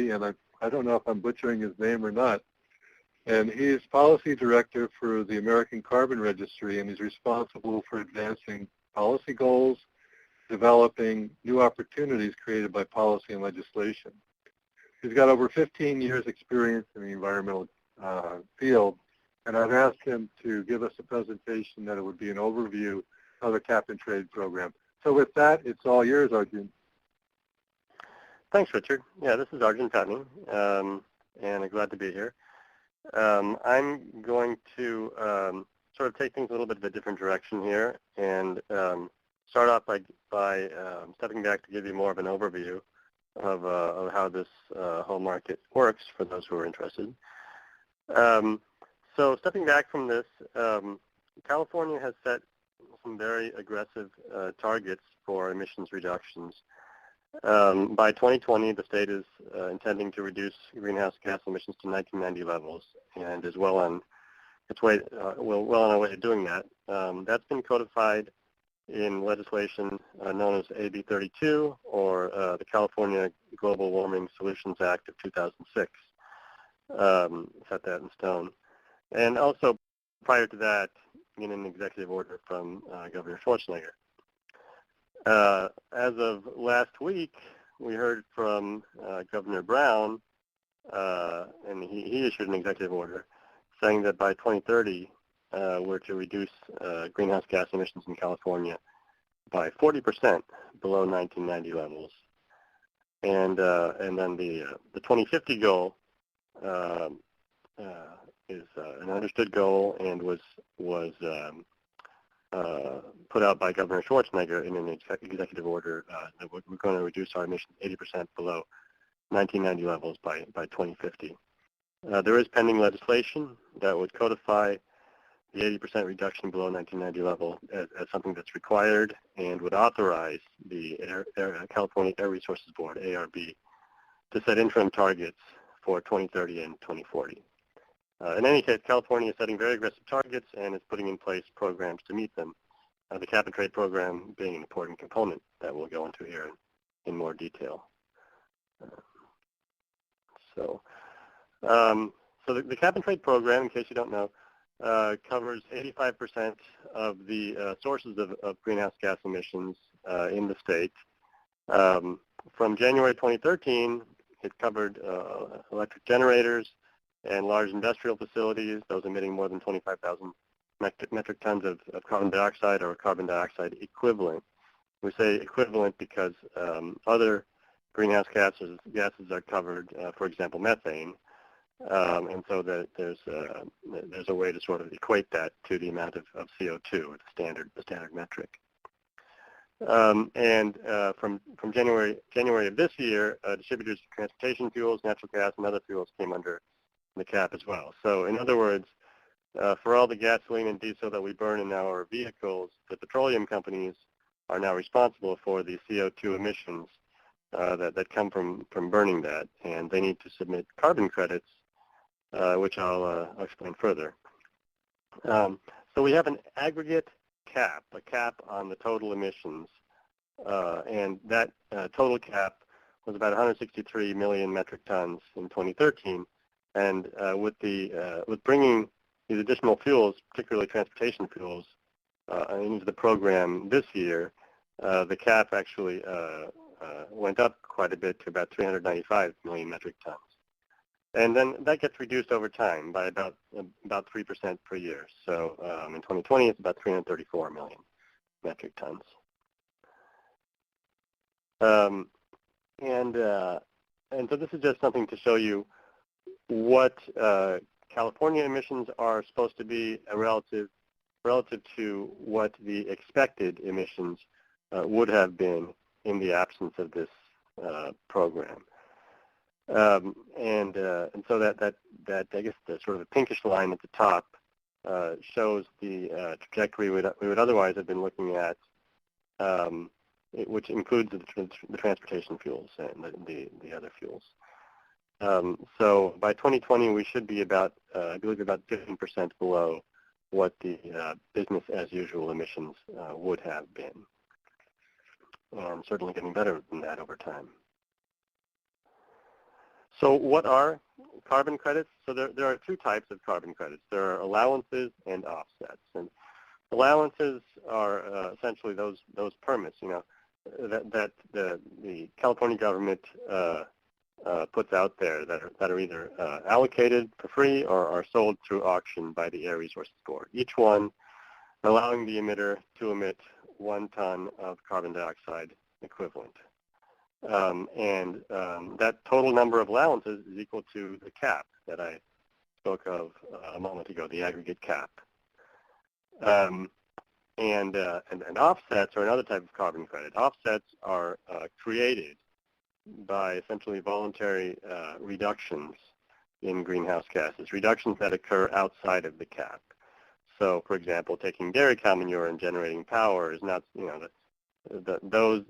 and I don't know if I'm butchering his name or not. And he's policy director for the American Carbon Registry, and he's responsible for advancing policy goals, developing new opportunities created by policy and legislation. He's got over 15 years experience in the environmental field, and I've asked him to give us a presentation that it would be an overview of the cap and trade program. So with that, it's all yours, Arjun. Thanks, Richard. Yeah, this is Arjun Patney, and I'm glad to be here. I'm going to sort of take things a little bit of a different direction here and start off by stepping back to give you more of an overview of how this whole market works for those who are interested. So stepping back from this, California has set some very aggressive targets for emissions reductions. By 2020, the state is intending to reduce greenhouse gas emissions to 1990 levels, and is well on its way, well on our way to doing that. That's been codified in legislation known as AB 32, or the California Global Warming Solutions Act of 2006. Set that in stone. And also, prior to that, in an executive order from Governor Schwarzenegger. As of last week, we heard from Governor Brown, and he issued an executive order saying that by 2030, we're to reduce greenhouse gas emissions in California by 40% below 1990 levels. And then the 2050 goal is an understood goal and was put out by Governor Schwarzenegger in an executive order that we're going to reduce our emissions 80% below 1990 levels by 2050. There is pending legislation that would codify the 80% reduction below 1990 level as something that's required and would authorize the California Air Resources Board, ARB, to set interim targets for 2030 and 2040. In any case, California is setting very aggressive targets and is putting in place programs to meet them, the cap and trade program being an important component that we'll go into here in more detail. So the cap and trade program, in case you don't know, covers 85% of the sources of greenhouse gas emissions in the state. From January 2013, it covered electric generators and large industrial facilities, those emitting more than 25,000 metric tons of carbon dioxide or carbon dioxide equivalent. We say equivalent because other greenhouse gases are covered, for example, methane, and so that there's a way to sort of equate that to the amount of CO2, the standard metric. From January of this year, distributors of transportation fuels, natural gas, and other fuels came under the cap as well. So in other words, for all the gasoline and diesel that we burn in our vehicles, the petroleum companies are now responsible for the CO2 emissions that come from burning that, and they need to submit carbon credits, which I'll explain further. So we have an aggregate cap, a cap on the total emissions, and that total cap was about 163 million metric tons in 2013. And with bringing these additional fuels, particularly transportation fuels, into the program this year, the cap actually went up quite a bit to about 395 million metric tons. And then that gets reduced over time by about 3% per year. So in 2020, it's about 334 million metric tons. And so this is just something to show you what California emissions are supposed to be relative to what the expected emissions would have been in the absence of this program. And so that I guess the sort of the pinkish line at the top shows the trajectory we would otherwise have been looking at, which includes the transportation fuels and the other fuels. So by 2020, we should be about, I believe, about 15% below what the business as usual emissions would have been. And certainly getting better than that over time. So what are carbon credits? So there are two types of carbon credits. There are allowances and offsets. And allowances are essentially those permits, that the California government puts out there that are either allocated for free or are sold through auction by the Air Resources Board. Each one allowing the emitter to emit 1 ton of carbon dioxide equivalent. That total number of allowances is equal to the cap that I spoke of a moment ago, the aggregate cap. And offsets are another type of carbon credit. Offsets are created by essentially voluntary reductions in greenhouse gases, reductions that occur outside of the cap. So, for example, taking dairy cow manure and generating power is not, the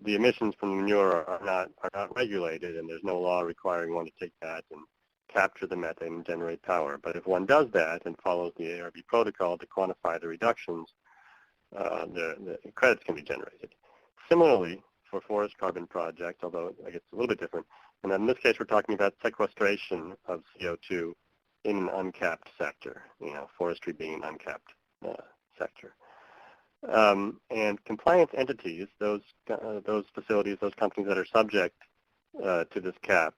emissions from the manure are not regulated, and there's no law requiring one to take that and capture the methane and generate power. But if one does that and follows the ARB protocol to quantify the reductions, the credits can be generated. Similarly, for forest carbon projects, although I guess it's a little bit different, and in this case we're talking about sequestration of CO2 in an uncapped sector, forestry being an uncapped sector. And compliance entities, those facilities, those companies that are subject to this cap,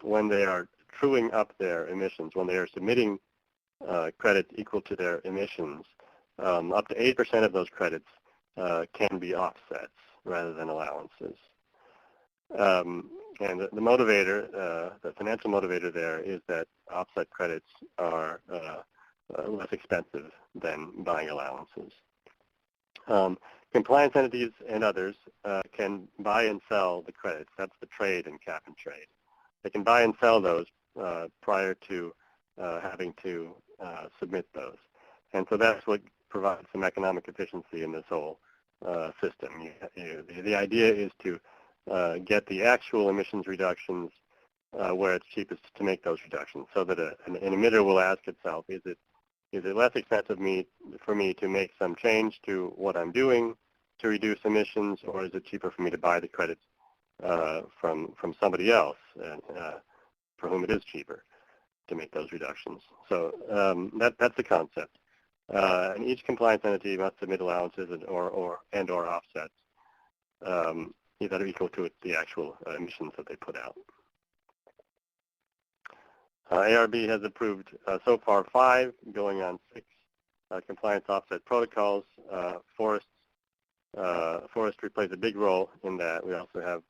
when they are truing up their emissions, when they are submitting credits equal to their emissions, up to 8% of those credits can be offsets rather than allowances. And the motivator, the financial motivator there is that offset credits are less expensive than buying allowances. Compliance entities and others can buy and sell the credits. That's the trade in cap and trade. They can buy and sell those prior to having to submit those. And so that's what provides some economic efficiency in this whole system. The idea is to get the actual emissions reductions where it's cheapest to make those reductions, so that an emitter will ask itself, is it less expensive for me to make some change to what I'm doing to reduce emissions, or is it cheaper for me to buy the credits from somebody else for whom it is cheaper to make those reductions? So that's the concept. And each compliance entity must submit allowances or offsets that are equal to the actual emissions that they put out. ARB has approved so far 5, going on 6 compliance offset protocols. Forestry plays a big role in that. We also have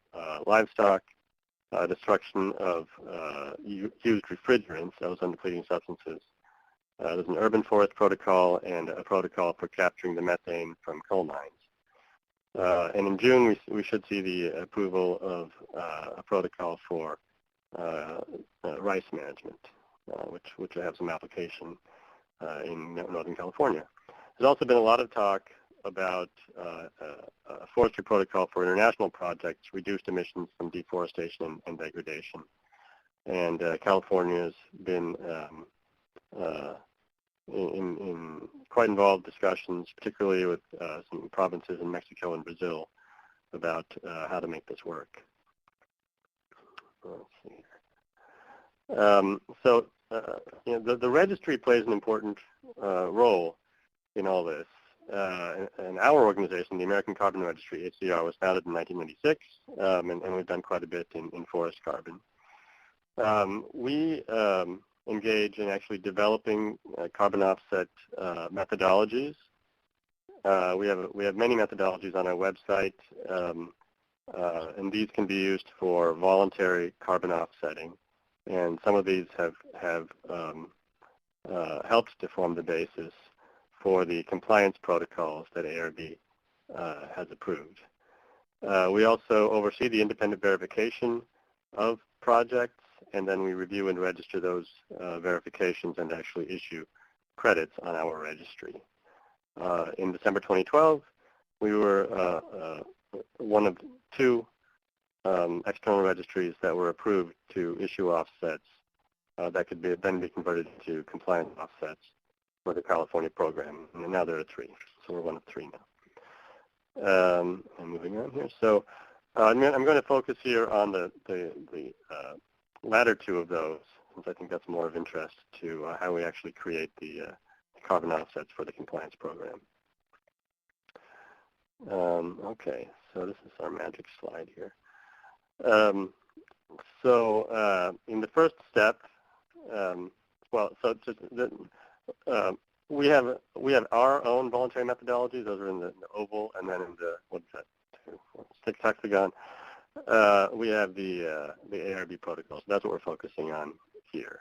livestock, destruction of used refrigerants, ozone depleting substances. There's an urban forest protocol and a protocol for capturing the methane from coal mines. And in June, we should see the approval of a protocol for rice management, which will have some application in Northern California. There's also been a lot of talk about a forestry protocol for international projects, reduced emissions from deforestation and degradation. And California has been in quite involved discussions, particularly with some provinces in Mexico and Brazil, about how to make this work. Let's see here. The registry plays an important role in all this. And our organization, the American Carbon Registry, HCR, was founded in 1996, and we've done quite a bit in forest carbon. We engage in actually developing carbon offset methodologies. We have many methodologies on our website, and these can be used for voluntary carbon offsetting. And some of these have helped to form the basis for the compliance protocols that ARB has approved. We also oversee the independent verification of projects, and then we review and register those verifications and actually issue credits on our registry. In December 2012, we were one of 2 external registries that were approved to issue offsets that could then be converted to compliance offsets for the California program. And now there are 3, so we're one of 3 now. And moving on here. So I'm going to focus here on the latter two of those, since I think that's more of interest to how we actually create the carbon offsets for the compliance program. Okay, so this is our magic slide here. In the first step, we have our own voluntary methodologies. Those are in the oval, and then in the six hexagon, we have the ARB protocols. That's what we're focusing on here.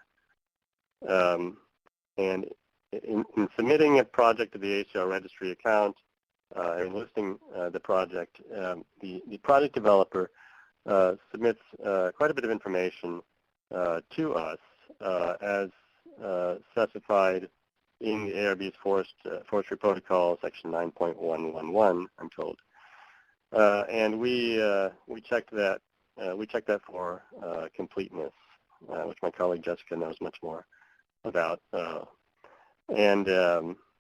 And in submitting a project to the ACR registry account and listing the project, the project developer submits quite a bit of information to us as specified in the ARB's forestry protocol, section 9.111, I'm told. And we checked that for completeness, which my colleague Jessica knows much more about, and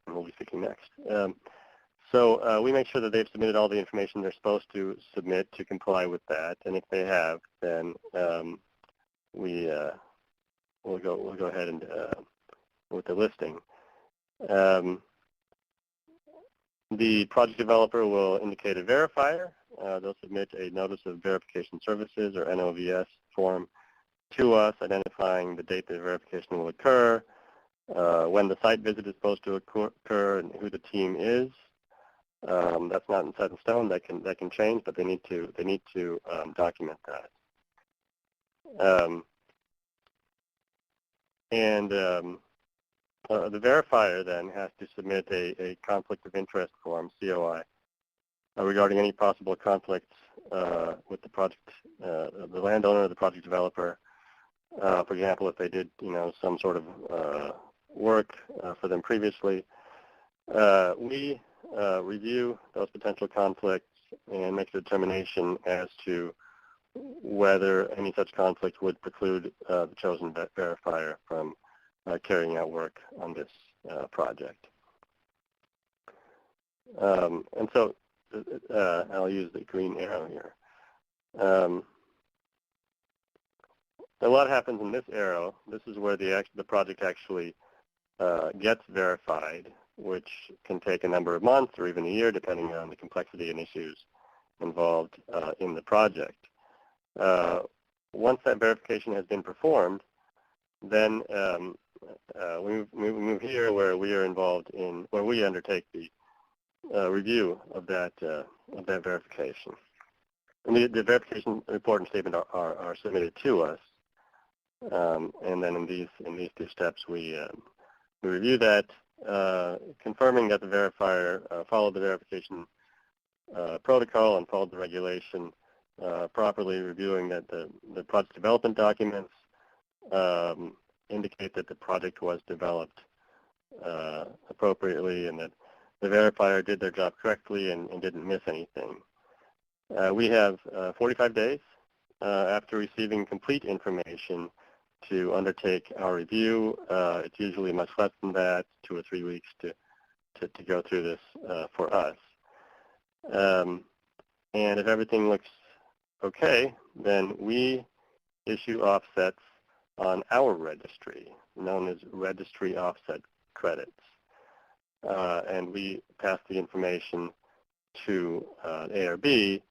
we'll be speaking next. So we make sure that they've submitted all the information they're supposed to submit to comply with that, and if they have, then we'll go ahead and with the listing. The project developer will indicate a verifier. They'll submit a notice of verification services, or NOVS, form to us, identifying the date the verification will occur, when the site visit is supposed to occur, and who the team is. That's not set in stone. That can change, but they need to document that. The verifier then has to submit a conflict of interest form, COI, regarding any possible conflicts with the project, the landowner or the project developer. For example, if they did, some sort of work for them previously, we review those potential conflicts and make a determination as to whether any such conflict would preclude the chosen verifier from carrying out work on this project. And so I'll use the green arrow here. A lot happens in this arrow. This is where the project actually gets verified, which can take a number of months or even a year, depending on the complexity and issues involved in the project. Once that verification has been performed, then we move here where we are involved in, where we undertake the review of that verification. And the verification report and statement are submitted to us, and then in these two steps we review that, confirming that the verifier followed the verification protocol and followed the regulation properly, reviewing that the project development documents indicate that the project was developed appropriately and that the verifier did their job correctly and didn't miss anything. We have 45 days after receiving complete information to undertake our review. It's usually much less than that, 2 or 3 weeks to go through this for us. And if everything looks okay, then we issue offsets on our registry, known as registry offset credits. And we pass the information to ARB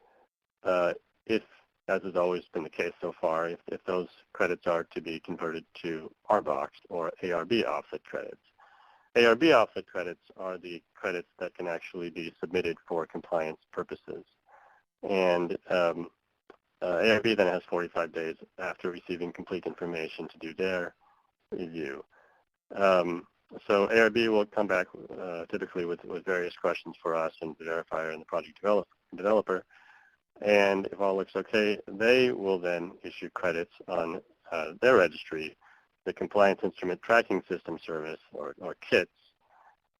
if, as has always been the case so far, if those credits are to be converted to RBOX or ARB offset credits. ARB offset credits are the credits that can actually be submitted for compliance purposes. And ARB then has 45 days after receiving complete information to do their review. So ARB will come back typically with various questions for us and the verifier and the project developer. And if all looks okay, they will then issue credits on their registry, the Compliance Instrument Tracking System Service, or KITS.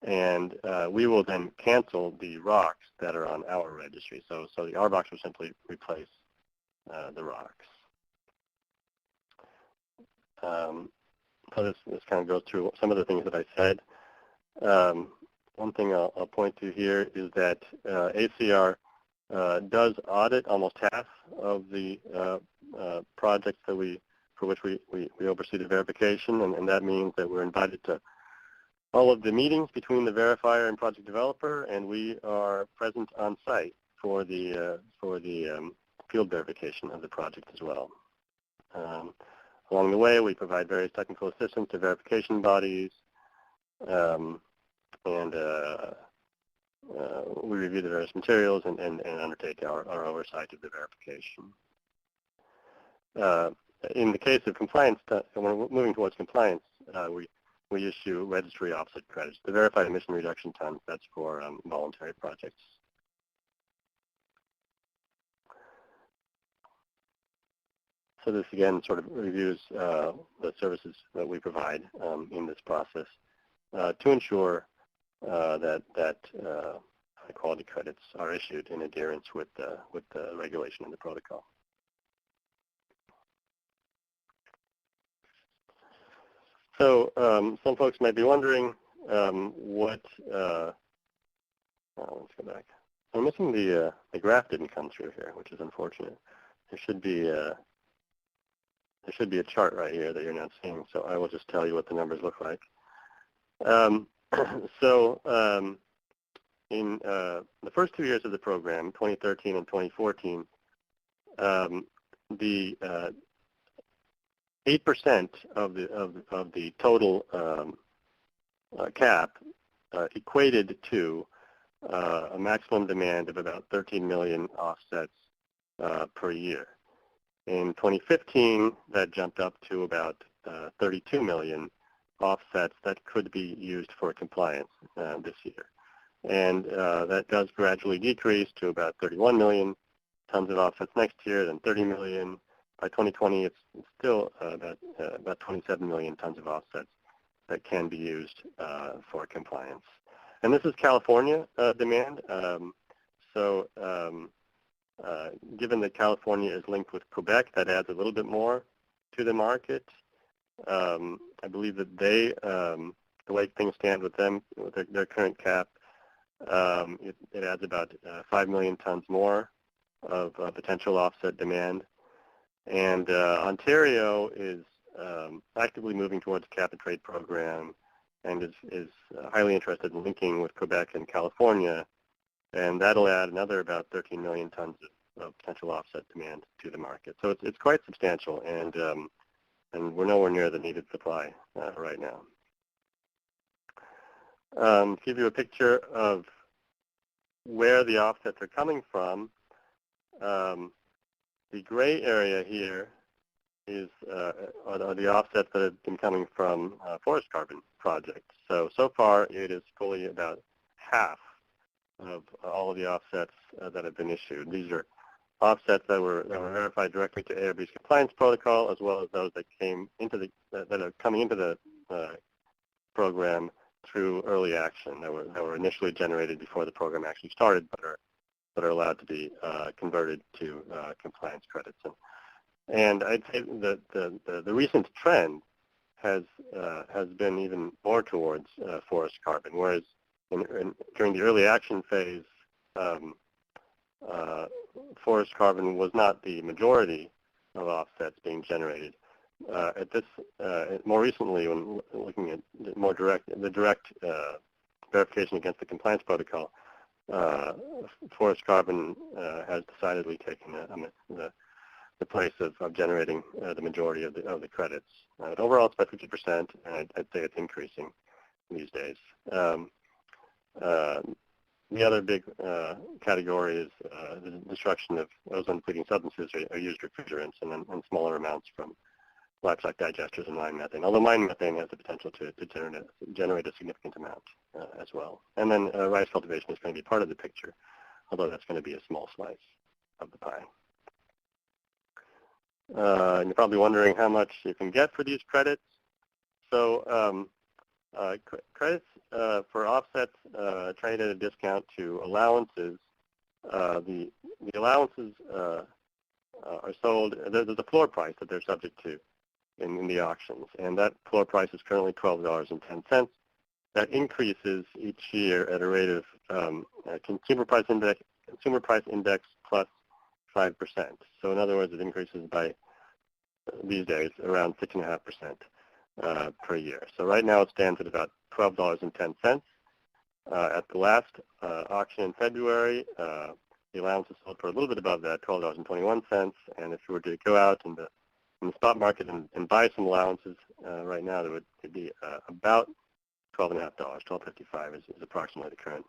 And we will then cancel the ROCs that are on our registry. So the RBOX will simply replace the ROCs. So this kind of goes through some of the things that I said. One thing I'll point to here is that ACR does audit almost half of the projects that we for which we oversee the verification, and that means that we're invited to all of the meetings between the verifier and project developer, and we are present on site for the field verification of the project as well. Along the way, we provide various technical assistance to verification bodies, and we review the various materials and undertake our oversight of the verification. In the case of compliance, when we're moving towards compliance, we issue registry offset credits. The verified emission reduction tons, that's for voluntary projects. So this again sort of reviews the services that we provide in this process to ensure that high quality credits are issued in adherence with the regulation and the protocol. So some folks might be wondering let's go back. I'm missing the graph didn't come through here, which is unfortunate. There should be a chart right here that you're not seeing, so I will just tell you what the numbers look like. In the first 2 years of the program, 2013 and 2014, the 8% of the total cap equated to a maximum demand of about 13 million offsets per year. In 2015, that jumped up to about 32 million offsets that could be used for compliance this year. And that does gradually decrease to about 31 million tons of offsets next year, then 30 million. By 2020, it's still about 27 million tons of offsets that can be used for compliance. And this is California demand. Given that California is linked with Quebec, that adds a little bit more to the market. I believe that they, the way things stand with them, with their current cap, it adds about 5 million tons more of potential offset demand. And Ontario is actively moving towards a cap and trade program and is highly interested in linking with Quebec and California. And that'll add another about 13 million tons of potential offset demand to the market. So it's quite substantial, and we're nowhere near the needed supply right now. To give you a picture of where the offsets are coming from, the gray area here are the offsets that have been coming from forest carbon projects. So far it is fully about half of all of the offsets that have been issued. These are offsets that were verified directly to ARB's compliance protocol, as well as those that came into that are coming into the program through early action that were initially generated before the program actually started, but are allowed to be converted to compliance credits. And I'd say that the recent trend has been even more towards forest carbon, whereas during the early action phase, forest carbon was not the majority of offsets being generated. More recently, when looking at the direct verification against the compliance protocol, forest carbon has decidedly taken the place of generating the majority of the credits. Overall, it's about 50%, and I'd say it's increasing these days. The other big category is the destruction of ozone-depleting substances or used refrigerants, and smaller amounts from livestock digesters and mine methane, although mine methane has the potential to generate a significant amount as well. And then rice cultivation is going to be part of the picture, although that's going to be a small slice of the pie. And you're probably wondering how much you can get for these credits. So credits for offsets trade at a discount to allowances. The allowances are sold, there's a floor price that they're subject to in the auctions, and that floor price is currently $12.10. That increases each year at a rate of consumer price index plus 5%. So in other words, it increases by these days around 6.5% per year. So right now it stands at about $12.10. At the last auction in February, the allowance is sold for a little bit above that, $12.21. And if you were to go out in the spot market and buy some allowances right now, it would be about $12.50, $12.55 is approximately the current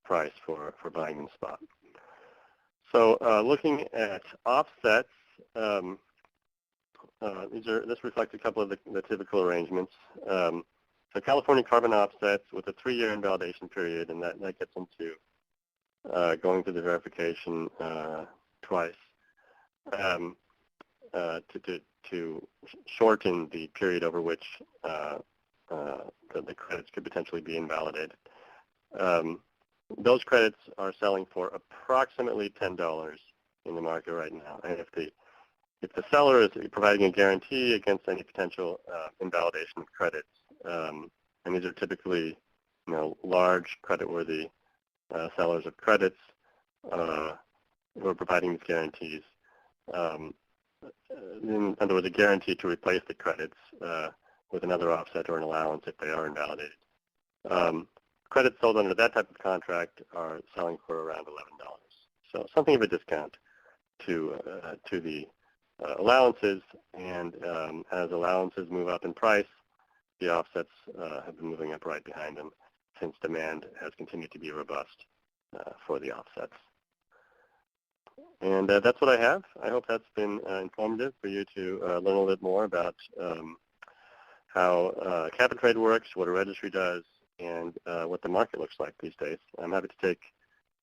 price for buying in the spot. So looking at offsets, this reflects a couple of the typical arrangements. So California carbon offsets with a 3-year invalidation period, and that gets into going through the verification twice to shorten the period over which the credits could potentially be invalidated. Those credits are selling for approximately $10 in the market right now, and if the seller is providing a guarantee against any potential invalidation of credits, and these are typically, large creditworthy sellers of credits who are providing these guarantees. In other words, a guarantee to replace the credits with another offset or an allowance if they are invalidated. Credits sold under that type of contract are selling for around $11. So something of a discount to the allowances, and as allowances move up in price, the offsets have been moving up right behind them since demand has continued to be robust for the offsets. And that's what I have. I hope that's been informative for you to learn a little bit more about how cap and trade works, what a registry does, and what the market looks like these days. I'm happy to take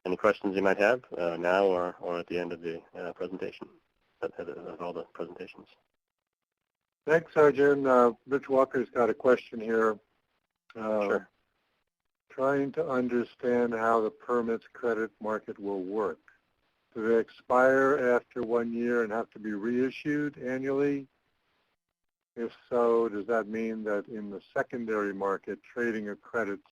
any questions you might have now or at the end of the presentation, of all the presentations. Thanks, Arjun. Rich Walker's got a question here. Sure. Trying to understand how the permits credit market will work. Do they expire after 1 year and have to be reissued annually? If so, does that mean that in the secondary market, trading of credits